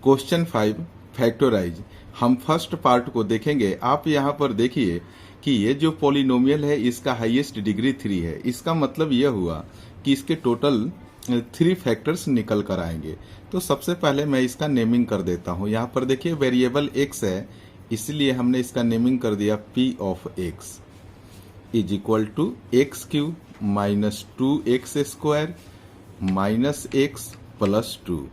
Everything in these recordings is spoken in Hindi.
Question 5 factorise. हम फर्स्ट पार्ट को देखेंगे। आप यहाँ पर देखिए कि ये जो पॉलिनोमियल है इसका हाईएस्ट डिग्री 3 है। इसका मतलब यह हुआ कि इसके टोटल 3 फैक्टर्स निकल कर आएंगे। तो सबसे पहले मैं इसका नेमिंग कर देता हूँ। यहाँ पर देखिए वेरिएबल x है, इसलिए हमने इसका नेमिंग कर दिया p of x is equal to x cube minus 2x square minus x plus 2।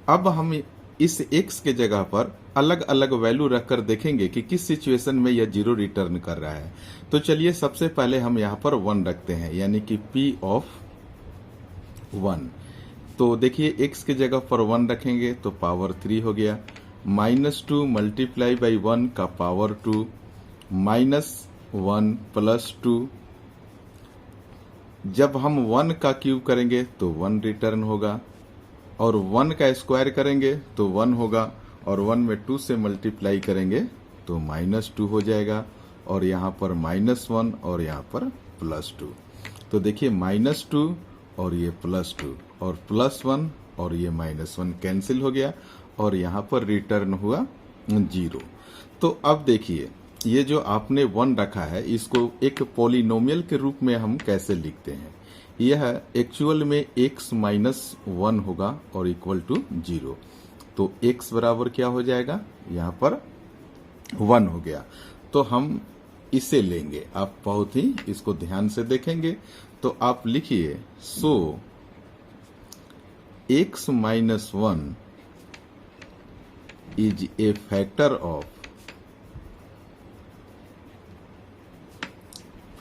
अब हम इस x के जगह पर अलग अलग वैल्यू रखकर देखेंगे कि किस सिचुएशन में यह 0 रिटर्न कर रहा है। तो चलिए सबसे पहले हम यहाँ पर 1 रखते हैं, यानी कि p ऑफ 1। तो देखिए x के जगह पर 1 रखेंगे तो पावर 3 हो गया, माइनस 2 मल्टीप्लाई बाई 1 का पावर 2 माइनस 1 प्लस 2। जब हम 1 का क्यूब करेंगे तो 1 रिटर्न होगा, और 1 का स्क्वायर करेंगे तो 1 होगा, और 1 में 2 से मल्टीप्लाई करेंगे तो माइनस 2 हो जाएगा, और यहाँ पर माइनस 1 और यहाँ पर प्लस 2। तो देखिए माइनस 2 और ये प्लस 2 और प्लस 1 और ये माइनस 1 कैंसिल हो गया, और यहाँ पर रिटर्न हुआ 0। तो अब देखिए ये जो आपने 1 रखा है इसको एक पॉलिनोमियल के रूप में हम कैसे लिखते हैं। यह एक्चुअल में x माइनस 1 होगा और इक्वल टू 0। तो x बराबर क्या हो जाएगा, यहाँ पर 1 हो गया। तो हम इसे लेंगे, आप बहुत ही इसको ध्यान से देखेंगे। तो आप लिखिए सो x minus 1 is a factor of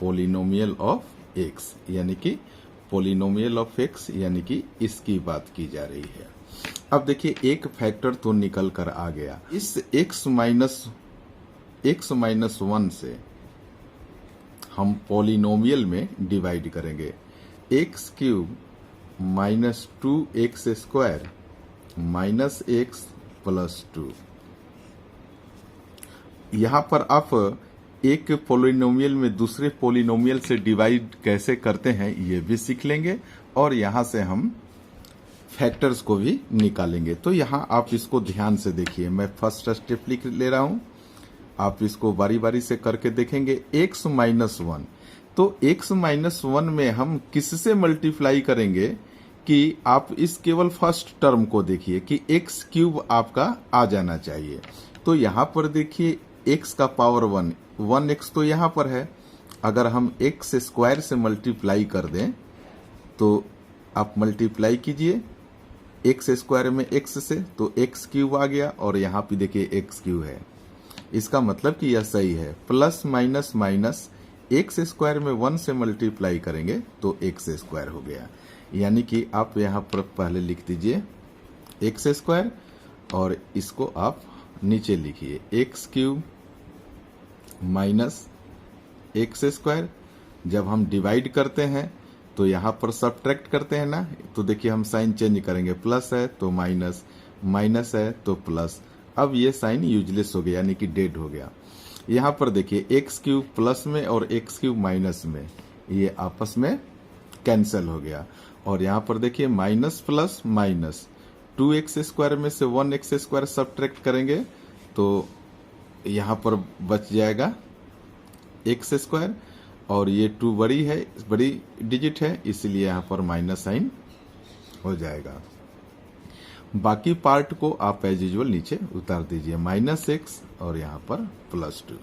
polynomial of x, यानी कि पॉलिनोमियल ऑफ x यानी कि इसकी बात की जा रही है। अब देखिए एक फैक्टर तो निकल कर आ गया। इस x माइनस 1 से हम पॉलिनोमियल में डिवाइड करेंगे। x cube minus 2x square minus x plus 2। यहाँ पर आप एक पॉलिनोमियल में दूसरे पॉलिनोमियल से डिवाइड कैसे करते हैं ये भी सीख लेंगे, और यहाँ से हम फैक्टर्स को भी निकालेंगे। तो यहाँ आप इसको ध्यान से देखिए, मैं फर्स्ट स्टेप लिख ले रहा हूँ, आप इसको बारी बारी से करके देखेंगे। x माइनस 1, तो x माइनस 1 में हम किससे मल्टीप्लाई करेंगे कि आप इस केवल फर्स्ट टर्म को देखिए कि x क्यूब आपका आ जाना चाहिए। तो यहाँ पर देखिए x का पावर 1x तो यहाँ पर है। अगर हम x स्क्वायर से मल्टीप्लाई कर दें तो आप मल्टीप्लाई कीजिए x स्क्वायर में x से, तो x क्यूब आ गया, और यहाँ पे देखिए x क्यूब है। इसका मतलब कि यह सही है। Plus minus minus x square में 1 से मल्टीप्लाई करेंगे तो x स्क्वायर हो गया, यानी कि आप यहाँ पर पहले लिख दीजिए x स्क्वायर, और इसको आप नीचे लिखिए x cube minus x square. जब हम डिवाइड करते हैं तो यहाँ पर सब्ट्रैक्ट करते हैं ना, तो देखिए हम साइन चेंज करेंगे, प्लस है तो माइनस, माइनस है तो प्लस। अब ये साइन यूजलेस हो गया, यानी कि डेड हो गया। यहाँ पर देखिए एक्स क्यूब प्लस में और एक्स क्यूब माइनस में ये आपस में कैंसिल हो गया, और यहाँ पर देखिए minus plus minus 2x square में से 1x स्क्वायर सब्ट्रैक्ट करेंगे तो यहाँ पर बच जाएगा x स्क्वायर, और ये 2 बड़ी है, बड़ी डिजिट है, इसलिए यहाँ पर माइनस साइन हो जाएगा। बाकी पार्ट को आप एज यूजुअल नीचे उतार दीजिए, माइनस एक्स और यहाँ पर प्लस 2।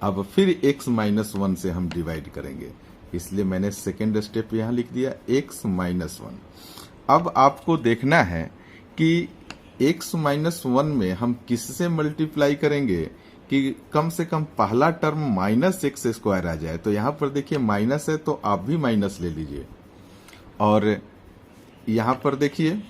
अब फिर x माइनस 1 से हम डिवाइड करेंगे, इसलिए मैंने सेकेंड स्टेप यहाँ लिख दिया x माइनस 1। अब आपको देखना है कि x माइनस 1 में हम किससे मल्टीप्लाई करेंगे कि कम से कम पहला टर्म माइनस एक्स स्क्वायर आ जाए। तो यहाँ पर देखिए माइनस है तो आप भी माइनस ले लीजिए, और यहाँ पर देखिए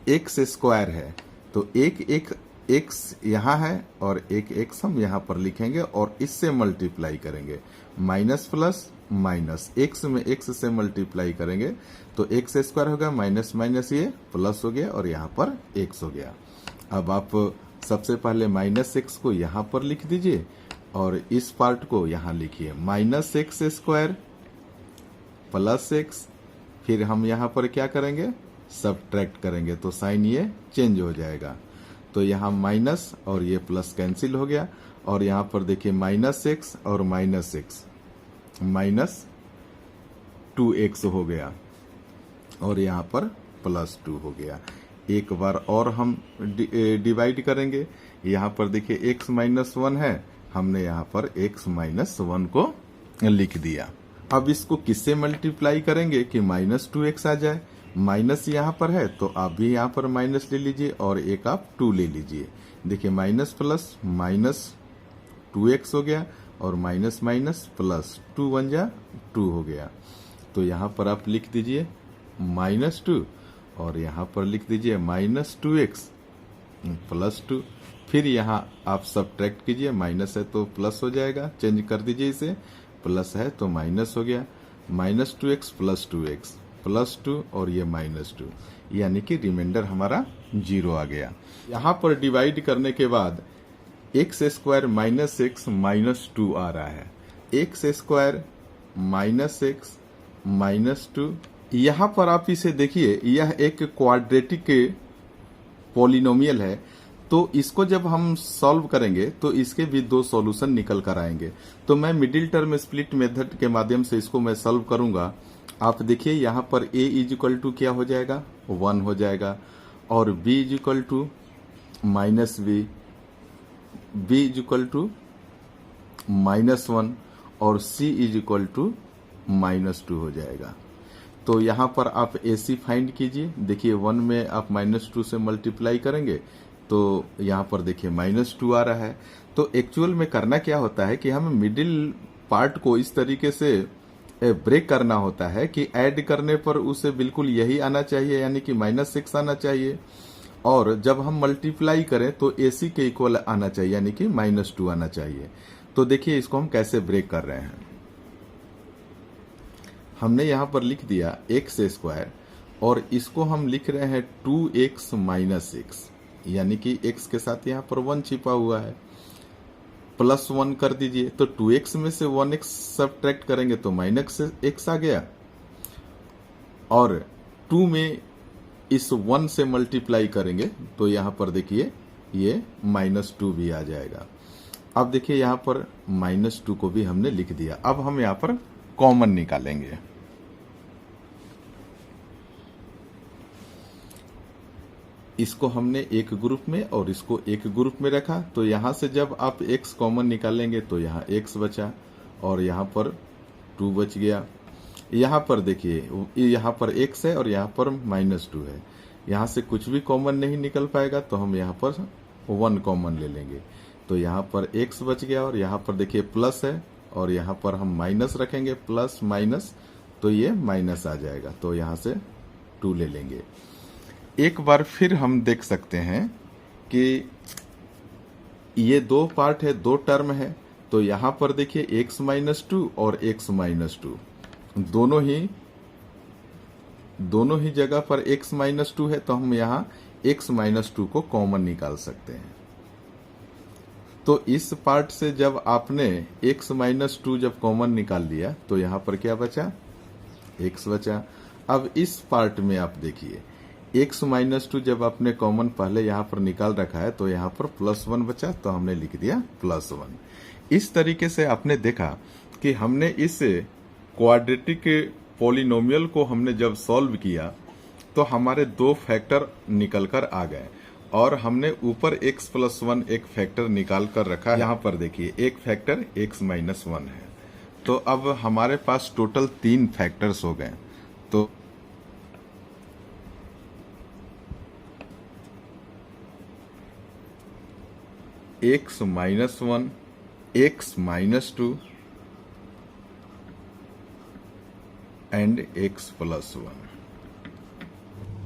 एक्स स्क्वायर है तो एक एक्स यहाँ है और एक एक्स हम यहाँ पर लिखेंगे, और इससे मल्टीप्लाई करेंगे। माइनस प्लस माइनस, एक्स में एक्स से मल्टीप्लाई करेंगे तो एक्स स्क्वायर होगा, माइनस माइनस ये प्लस हो गया, और यहाँ पर एक्स हो गया। अब आप सबसे पहले माइनस एक्स को यहाँ पर लिख दीजिए, और इस पार्ट को यहाँ लिखिए minus x square plus x. फिर हम यहाँ पर क्या करेंगे, सब्ट्रैक्ट करेंगे तो साइन ये चेंज हो जाएगा। तो यहाँ माइनस और ये प्लस कैंसिल हो गया, और यहाँ पर देखिए -x और -x, -2x हो गया, और यहाँ पर +2 हो गया। एक बार और हम डिवाइड करेंगे। यहाँ पर देखिए x -1 है, हमने यहाँ पर x -1 को लिख दिया। अब इसको किससे मल्टीप्लाई करेंगे कि -2x आ जाए। माइनस यहाँ पर है तो आप भी यहाँ पर माइनस ले लीजिए और एक आप 2 ले लीजिए। देखिए माइनस प्लस -2x हो गया, और माइनस माइनस प्लस 2 1 जा 2 हो गया। तो यहाँ पर आप लिख दीजिए -2, और यहाँ पर लिख दीजिए -2x +2। फिर यहाँ आप सब्ट्रैक्ट कीजिए, माइनस है तो प्लस हो जाएगा, चेंज कर दीजिए इसे, प्लस है तो माइनस हो गया, -2x + 2x +2 और ये -2, यानी कि रिमाइंडर हमारा 0 आ गया। यहाँ पर डिवाइड करने के बाद x² - x -2 आ रहा है। x² - x -2, यहाँ पर आप इसे देखिए, यह एक क्वाड्रेटिक पॉलिनोमियल है, तो इसको जब हम सॉल्व करेंगे तो इसके भी 2 सॉल्यूशन निकल कर आएंगे। तो मैं मिडिल टर्म स्प्लिट मेथड के माध्यम से इसको मैं सॉल्व करूंगा। आप देखिए यहाँ पर a = क्या हो जाएगा, 1 हो जाएगा, और b = -b, b = -1, और c = -2 हो जाएगा। तो यहाँ पर आप AC फाइंड कीजिए। देखिए 1 में आप -2 से मल्टीप्लाई करेंगे तो यहाँ पर देखिए -2 आ रहा है। तो एक्चुअल में करना क्या होता है कि हमें मिडिल पार्ट को इस तरीके से ब्रेक करना होता है कि ऐड करने पर उसे बिल्कुल यही आना चाहिए, यानी कि -6 आना चाहिए, और जब हम मल्टीप्लाई करें तो AC के इक्वल आना चाहिए, यानी कि -2 आना चाहिए। तो देखिए इसको हम कैसे ब्रेक कर रहे हैं। हमने यहाँ पर लिख दिया x², और इसको हम लिख रहे हैं 2x - x, यानी कि x के साथ यहाँ पर 1 छिपा हुआ है, +1 कर दीजिए। तो 2x में से 1x सब्ट्रैक्ट करेंगे तो -x आ गया, और 2 में इस 1 से मल्टीप्लाई करेंगे तो यहाँ पर देखिए ये -2 भी आ जाएगा। अब देखिए यहाँ पर -2 को भी हमने लिख दिया। अब हम यहाँ पर कॉमन निकालेंगे। इसको हमने एक ग्रुप में और इसको एक ग्रुप में रखा, तो यहाँ से जब आप x कॉमन निकालेंगे तो यहाँ x बचा, और यहाँ पर 2 बच गया। यहाँ पर देखिए यहाँ पर x है और यहाँ पर -2 है, यहाँ से कुछ भी कॉमन नहीं निकल पाएगा, तो हम यहाँ पर 1 कॉमन ले लेंगे। तो यहाँ पर x बच गया, और यहाँ पर देखिए प्लस है, और यहाँ पर हम माइनस रखेंगे, प्लस माइनस, तो ये माइनस आ जाएगा, तो यहाँ से 2 ले लेंगे। एक बार फिर हम देख सकते हैं कि ये 2 पार्ट है, 2 टर्म है। तो यहाँ पर देखिए x -2 और x -2 दोनों ही जगह पर x -2 है, तो हम यहाँ x -2 को कॉमन निकाल सकते हैं। तो इस पार्ट से जब आपने x -2 जब कॉमन निकाल लिया तो यहाँ पर क्या बचा, x बचा। अब इस पार्ट में आप देखिए x -2 जब आपने कॉमन पहले यहाँ पर निकाल रखा है तो यहाँ पर +1 बचा, तो हमने लिख दिया +1। इस तरीके से आपने देखा कि हमने इस क्वाड्रेटिक पॉलिनोमियल को हमने जब सॉल्व किया तो हमारे 2 फैक्टर निकल कर आ गए, और हमने ऊपर x + 1 एक फैक्टर निकाल कर रखा है। यहाँ पर देखिए एक फैक्टर x -1 है। तो अब हमारे पास टोटल 3 फैक्टर्स हो गए। तो x -1, x -2 and x + 1।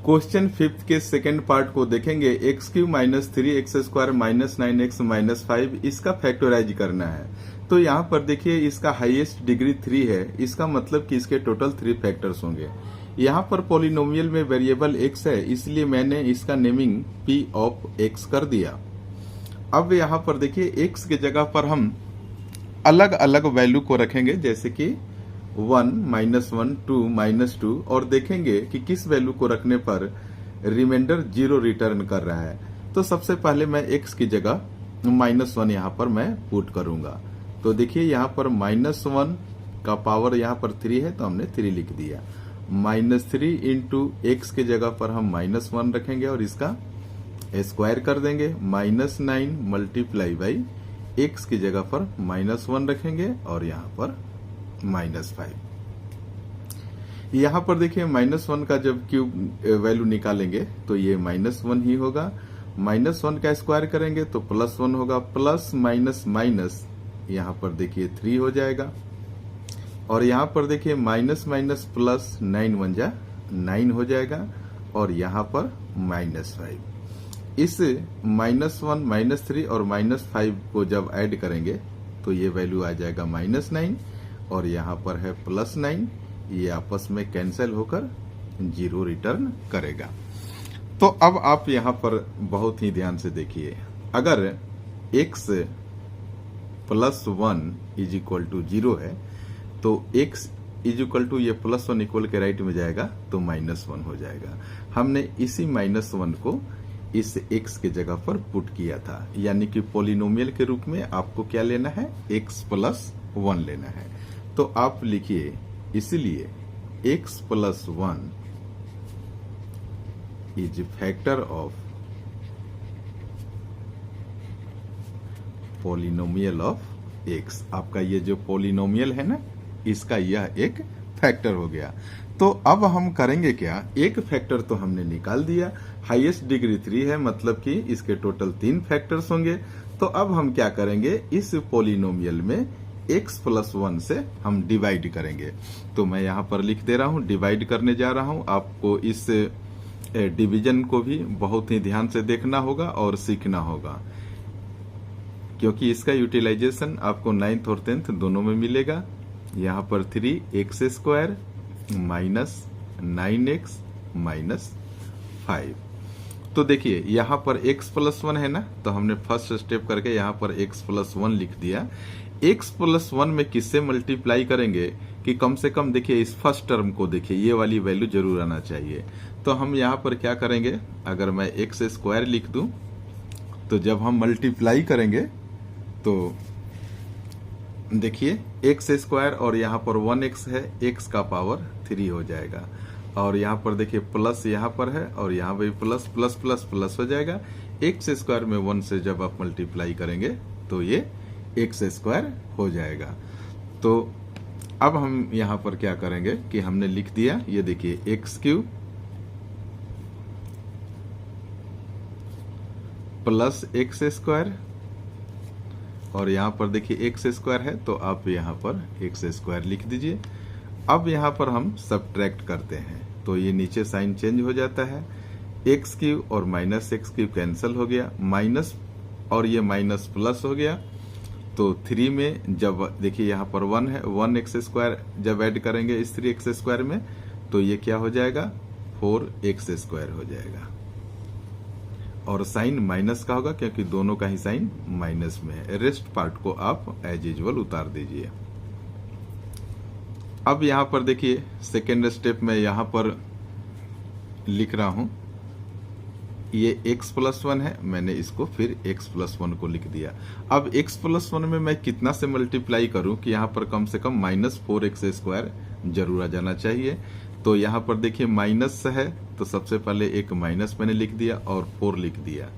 Question 5 के सेकेंड पार्ट को देखेंगे। x³ - 3x² - 9x - 5 इसका फैक्टराइज करना है। तो यहाँ पर देखिए इसका हाईएस्ट डिग्री 3 है, इसका मतलब कि इसके टोटल 3 फैक्टर्स होंगे। यहाँ पर पॉलिनोमियल में वेरिएबल x है, इसलिए मैंने इसका नेमिंग p ऑफ x कर दिया। अब यहाँ पर देखिए x के जगह पर हम अलग अलग वैल्यू को रखेंगे, जैसे कि 1 -1 2 -2, और देखेंगे कि किस वैल्यू को रखने पर रिमाइंडर 0 रिटर्न कर रहा है। तो सबसे पहले मैं x की जगह -1 यहाँ पर मैं पुट करूंगा। तो देखिए यहाँ पर -1 का पावर यहाँ पर 3 है, तो हमने 3 लिख दिया। -3 इंटू एक्स की जगह पर हम -1 रखेंगे और इसका स्क्वायर कर देंगे। -9 मल्टीप्लाई बाई एक्स की जगह पर -1 रखेंगे और यहाँ पर -5। यहाँ पर देखिए -1 का जब क्यूब वैल्यू निकालेंगे तो ये -1 ही होगा। -1 का स्क्वायर करेंगे तो +1 होगा, प्लस माइनस माइनस यहाँ पर देखिए 3 हो जाएगा। और यहाँ पर देखिए माइनस माइनस प्लस 9 1 जा 9 हो जाएगा और यहाँ पर -5। इस -1 -3 और -5 को जब ऐड करेंगे तो ये वैल्यू आ जाएगा -9 और यहाँ पर है +9। ये आपस में कैंसिल होकर 0 रिटर्न करेगा। तो अब आप यहाँ पर बहुत ही ध्यान से देखिए, अगर x +1 इज इक्वल टू 0 है तो x इज इक्वल टू ये +1 इक्वल के राइट में जाएगा तो -1 हो जाएगा। हमने इसी -1 को इस x की जगह पर पुट किया था, यानी कि पोलिनोमियल के रूप में आपको क्या लेना है, x +1 लेना है। तो आप लिखिए, इसलिए x +1 is factor of polynomial of x। आपका ये जो पोलिनोमियल है ना, इसका यह एक फैक्टर हो गया। तो अब हम करेंगे क्या, एक फैक्टर तो हमने निकाल दिया, हाईएस्ट डिग्री 3 है, मतलब कि इसके टोटल 3 फैक्टर्स होंगे। तो अब हम क्या करेंगे, इस पोलिनोमियल में x +1 से हम डिवाइड करेंगे। तो मैं यहाँ पर लिख दे रहा हूँ, डिवाइड करने जा रहा हूँ। आपको इस डिवीजन को भी बहुत ही ध्यान से देखना होगा और सीखना होगा, क्योंकि इसका यूटिलाइजेशन आपको 9th और 10th दोनों में मिलेगा। यहाँ पर 3x² -9x -5। तो देखिए यहाँ पर x +1 है ना, तो हमने फर्स्ट स्टेप करके यहाँ पर x +1 लिख दिया। x +1 में किससे मल्टीप्लाई करेंगे कि कम से कम देखिए इस फर्स्ट टर्म को देखिए, ये वाली वैल्यू जरूर आना चाहिए। तो हम यहाँ पर क्या करेंगे, अगर मैं x² लिख दूं तो जब हम मल्टीप्लाई करेंगे तो देखिए x² और यहाँ पर 1x है, x का पावर 3 हो जाएगा। और यहाँ पर देखिए प्लस यहाँ पर है और यहाँ भी प्लस प्लस प्लस प्लस हो जाएगा। x² में 1 से जब आप मल्टीप्लाई करेंगे तो ये x² हो जाएगा। तो अब हम यहाँ पर क्या करेंगे कि हमने लिख दिया, ये देखिए x³ प्लस x² और यहाँ पर देखिए x² है, तो आप यहाँ पर x² लिख दीजिए। अब यहाँ पर हम सब्ट्रैक्ट करते हैं तो ये नीचे साइन चेंज हो जाता है, x³ और -x³ कैंसिल हो गया, माइनस और ये माइनस प्लस हो गया। तो 3 में जब देखिए यहाँ पर 1 है, 1x² जब ऐड करेंगे इस 3x² में तो ये क्या हो जाएगा, 4x² हो जाएगा। और साइन माइनस का होगा क्योंकि दोनों का ही साइन माइनस में है। रेस्ट पार्ट को आप एज यूजुअल उतार दीजिए। अब यहाँ पर देखिए सेकेंड स्टेप में यहाँ पर लिख रहा हूं, ये x +1 है, मैंने इसको फिर x +1 को लिख दिया। अब x +1 में मैं कितना से मल्टीप्लाई करूं कि यहाँ पर कम से कम -4x² जरूर आ जाना चाहिए। तो यहाँ पर देखिए माइनस है तो सबसे पहले एक माइनस मैंने लिख दिया और 4 लिख दिया।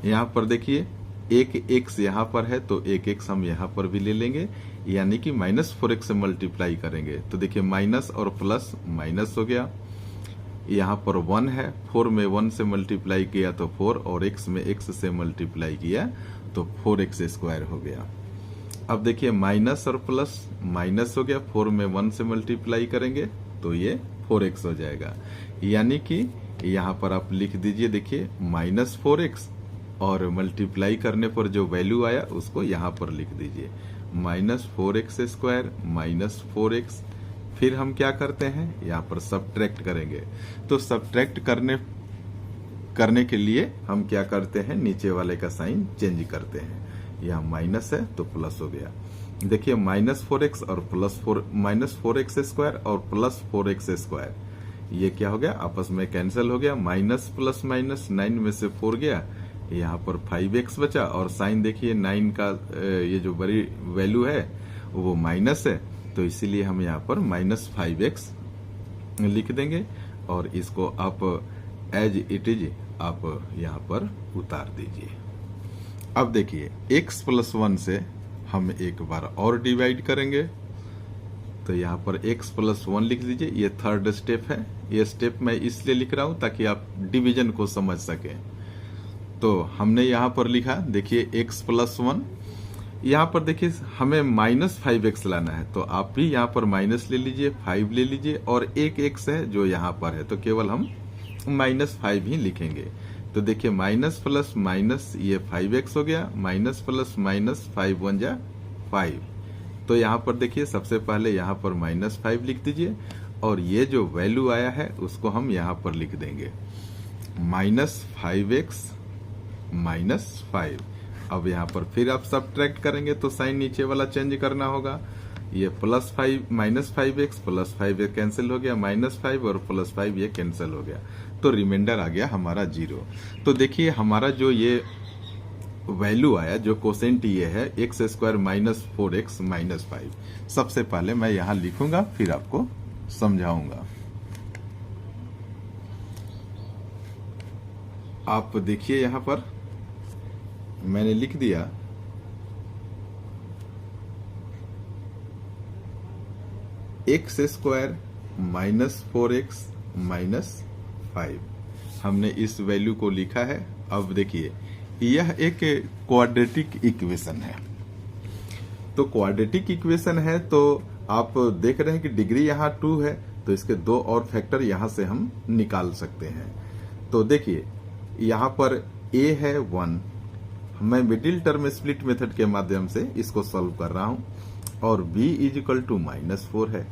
यहाँ पर देखिए एक x यहाँ पर है तो एक x हम यहाँ पर भी ले लेंगे, यानी कि -4x से मल्टीप्लाई करेंगे तो देखिए माइनस और प्लस माइनस हो गया। यहाँ पर 1 है, 4 में 1 से मल्टीप्लाई किया तो 4 और x में x से मल्टीप्लाई किया तो 4x² हो गया। अब देखिए माइनस और प्लस माइनस हो गया, 4 में 1 से मल्टीप्लाई करेंगे तो ये 4x हो जाएगा। यानी कि यहाँ पर आप लिख दीजिए, देखिए -4x और मल्टीप्लाई करने पर जो वैल्यू आया उसको यहाँ पर लिख दीजिए, -4x² -4x। फिर हम क्या करते हैं, यहाँ पर सब्ट्रैक्ट करेंगे। तो सब्ट्रैक्ट करने के लिए हम क्या करते हैं, नीचे वाले का साइन चेंज करते हैं। यहाँ माइनस है तो प्लस हो गया। देखिए -4x और -4x² और +4x², ये क्या हो गया, आपस में कैंसिल हो गया। माइनस प्लस माइनस 9 में से 4 गया, यहाँ पर 5x बचा और साइन देखिए 9 का ये जो बड़ी वैल्यू है वो माइनस है, तो इसीलिए हम यहाँ पर -5x लिख देंगे और इसको आप एज इट इज आप यहाँ पर उतार दीजिए। अब देखिए x + 1 से हम एक बार और डिवाइड करेंगे, तो यहाँ पर x + 1 लिख दीजिए। ये थर्ड स्टेप है, ये स्टेप मैं इसलिए लिख रहा हूं ताकि आप डिवीजन को समझ सकें। तो हमने यहाँ पर लिखा, देखिए x + 1, यहाँ पर देखिए हमें -5x लाना है, तो आप भी यहाँ पर माइनस ले लीजिए, 5 ले लीजिए और एक x है जो यहाँ पर है, तो केवल हम -5 ही लिखेंगे। तो देखिए माइनस प्लस माइनस ये 5x हो गया, माइनस प्लस माइनस 5 × 1 = 5। तो यहाँ पर देखिए सबसे पहले यहाँ पर -5 लिख दीजिए और ये जो वैल्यू आया है उसको हम यहाँ पर लिख देंगे -5x -5। अब यहाँ पर फिर आप सब्ट्रैक्ट करेंगे तो साइन नीचे वाला चेंज करना होगा। ये +5 -5x + 5 ये कैंसिल हो गया, -5 और +5 ये कैंसिल हो गया, तो रिमाइंडर आ गया हमारा 0। तो देखिए हमारा जो ये वैल्यू आया, जो कोसेंट ये है x² - 4x - 5। सबसे पहले मैं यहाँ लिखूंगा फिर आपको समझाऊंगा। आप देखिए यहाँ पर मैंने लिख दिया x² - 4x - 5। हमने इस वैल्यू को लिखा है। अब देखिए यह एक क्वाड्रेटिक इक्वेशन है, तो क्वाड्रेटिक इक्वेशन है तो आप देख रहे हैं कि डिग्री यहाँ 2 है, तो इसके 2 और फैक्टर यहाँ से हम निकाल सकते हैं। तो देखिए यहाँ पर a है 1, मैं मिडिल टर्म स्प्लिट मेथड के माध्यम से इसको सॉल्व कर रहा हूं, और b = -4 है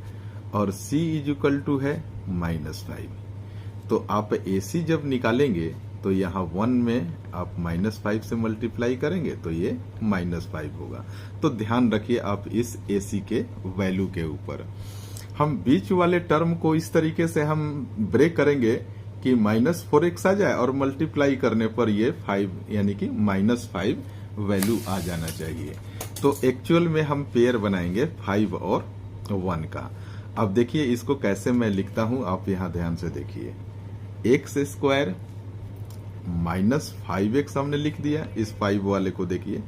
और c = है -5। तो आप ac जब निकालेंगे तो यहाँ 1 में आप -5 से मल्टीप्लाई करेंगे तो ये -5 होगा। तो ध्यान रखिए आप इस ac के वैल्यू के ऊपर। हम बीच वाले टर्म को इस तरीके से हम ब्रेक करेंगे कि -4x आ जाए और मल्टीप्लाई करने पर ये 5 यानी कि -5 वैल्यू आ जाना चाहिए। तो एक्चुअल में हम पेयर बनाएंगे 5 और 1 का। अब देखिए इसको कैसे मैं लिखता हूं, आप यहां ध्यान से देखिए। x² - 5x हमने लिख दिया, इस 5 वाले को देखिए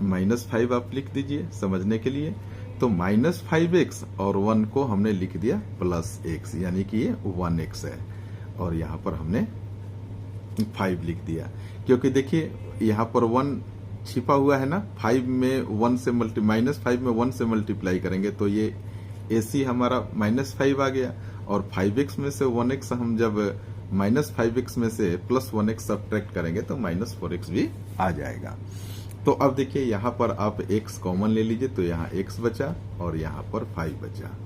-5 आप लिख दीजिए समझने के लिए। तो -5x और 1 को हमने लिख दिया +x, यानी कि ये 1x है, और यहाँ पर हमने 5 लिख दिया, क्योंकि देखिए यहाँ पर 1 छिपा हुआ है ना। 5 में 1 से -5 में 1 से मल्टीप्लाई करेंगे तो ये AC हमारा -5 आ गया, और 5x में से 1x हम जब -5x में से +1x सब्ट्रैक्ट करेंगे तो -4x भी आ जाएगा। तो अब देखिए यहाँ पर आप x कॉमन ले लीजिए, तो यहाँ x बचा और यहाँ पर 5 बचा।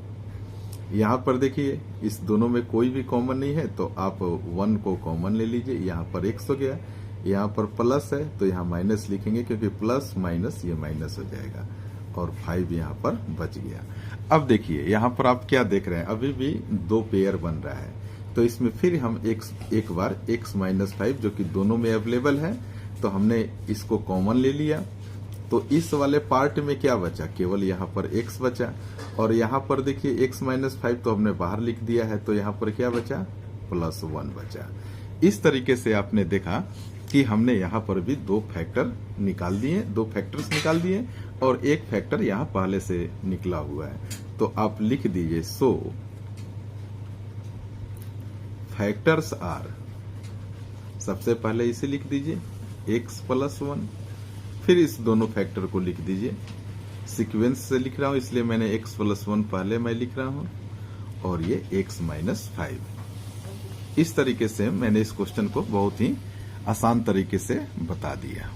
यहाँ पर देखिए इस दोनों में कोई भी कॉमन नहीं है, तो आप 1 को कॉमन ले लीजिए, यहाँ पर x हो गया, यहाँ पर प्लस है तो यहाँ माइनस लिखेंगे क्योंकि प्लस माइनस ये माइनस हो जाएगा, और 5 यहाँ पर बच गया। अब देखिए यहाँ पर आप क्या देख रहे हैं, अभी भी 2 पेयर बन रहा है, तो इसमें फिर हम एक बार x - 5 जो कि दोनों में अवेलेबल है, तो हमने इसको कॉमन ले लिया। तो इस वाले पार्ट में क्या बचा, केवल यहाँ पर x बचा, और यहाँ पर देखिए x - 5 तो हमने बाहर लिख दिया है, तो यहाँ पर क्या बचा, +1 बचा। इस तरीके से आपने देखा कि हमने यहाँ पर भी 2 फैक्टर निकाल दिए, 2 फैक्टर्स निकाल दिए, और एक फैक्टर यहाँ पहले से निकला हुआ है। तो आप लिख दीजिए सो फैक्टर्स आर, सबसे पहले इसे लिख दीजिए x + 1, फिर इस दोनों फैक्टर को लिख दीजिए। सीक्वेंस से लिख रहा हूं इसलिए मैंने x + 1 पहले मैं लिख रहा हूं, और ये x - 5। इस तरीके से मैंने इस क्वेश्चन को बहुत ही आसान तरीके से बता दिया।